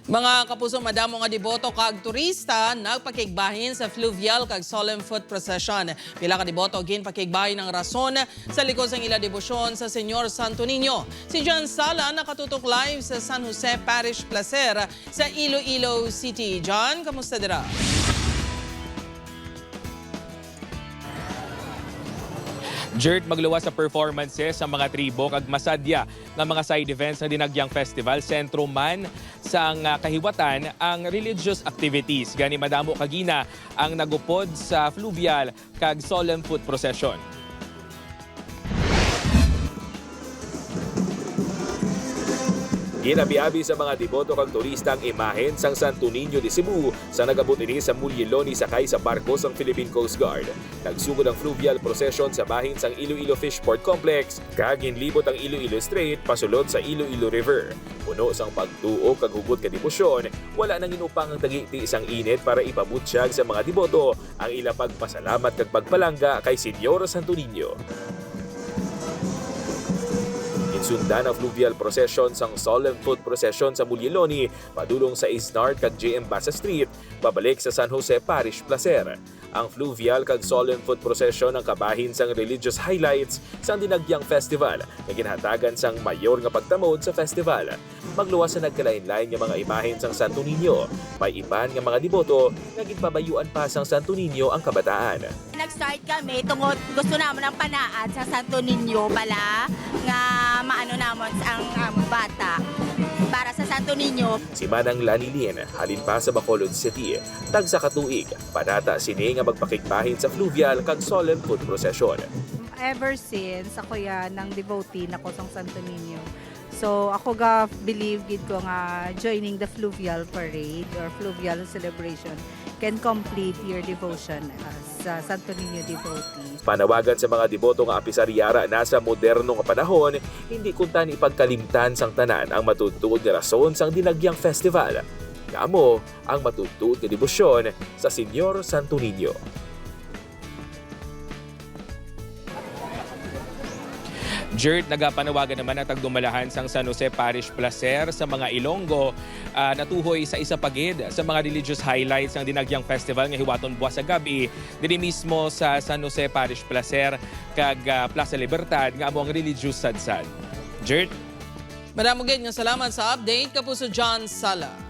Mga kapuso, madamo nga deboto kag turista nagpakigbahin sa fluvial kag solemn foot procession. Pila ka deboto ginpakigbahin ng rason sa likod sang ila debosyon sa Señor Santo Niño. Si John Sala nakatutok live sa San Jose Parish Placer sa Iloilo City. John, kamusta dira? Jert, magluwas sa performances sa mga tribo kag masadya ng mga side events ng Dinagyang Festival. Sentro man sa kahiwatan ang religious activities. Gani madamo kagina ang nagupod sa fluvial kag solemn foot procession. Ginabi-abi sa mga deboto kang turista ang imahen sang Santo Niño de Cebu sa nagabot ini sa Mulyeloni sakay sa barko sang Philippine Coast Guard. Nagsugod ang fluvial procession sa bahin sang Iloilo Fishport Complex kag ginlibot ang Iloilo Strait pasulod sa Iloilo River. Puno sang pagtuo kag hugot ka debosyon, wala nang inupang ang tagiti isang init para ipabutsyag sa mga deboto ang ila pagpasalamat kag pagpalangga kay Señor Santo Niño. Sundan ang fluvial procession sang solemn foot procession sa Mulyeloni padulong sa Isnard kag JM Basa Street pabalik sa San Jose Parish Placer. Ang fluvial kag solemn foot procession ang kabahin sang religious highlights sang Dinagyang Festival na ginhatagan sang mayor nga pagtamod sa festival. Magluwas sa nagkalain-lain nga mga imahen sang Santo Niño. May iban nga mga deboto nga ginpabayuan pa sang Santo Niño ang kabataan. Nag-start kami tungod gusto naman ng panaad sa Santo Niño bala nga maano namon ang bata para sa Santo Niño. Si Manang Lanilin, halin pa sa Bacolod City, tagsa katuig, panata sini nga magpakigbahin sa fluvial kag solemn foot procession. Ever since ako yan ng devotee nako sa Santo Niño. So ako ga believe gid ko nga joining the fluvial parade or fluvial celebration can complete your devotion as Santo Niño devotee. Panawagan sa mga deboto nga apisariyara nasa moderno nga panahon, hindi kuntan ipagkalimtan sang tanan ang matutuod nga rason sang Dinagyang Festival. Kamo ang matutuod nga debosyon sa Señor Santo Niño. Jert, nagapanawagan naman at agdumalahan sang San Jose Parish Placer sa mga Ilonggo natuhoy sa isa pagid sa mga religious highlights ng Dinagyang Festival nga hiwaton buwas sa gabi diri mismo sa San Jose Parish Placer kag Plaza Libertad nga amo ang religious sadsad. Jert? Madamo gid nga salamat sa update, kapuso John Sala.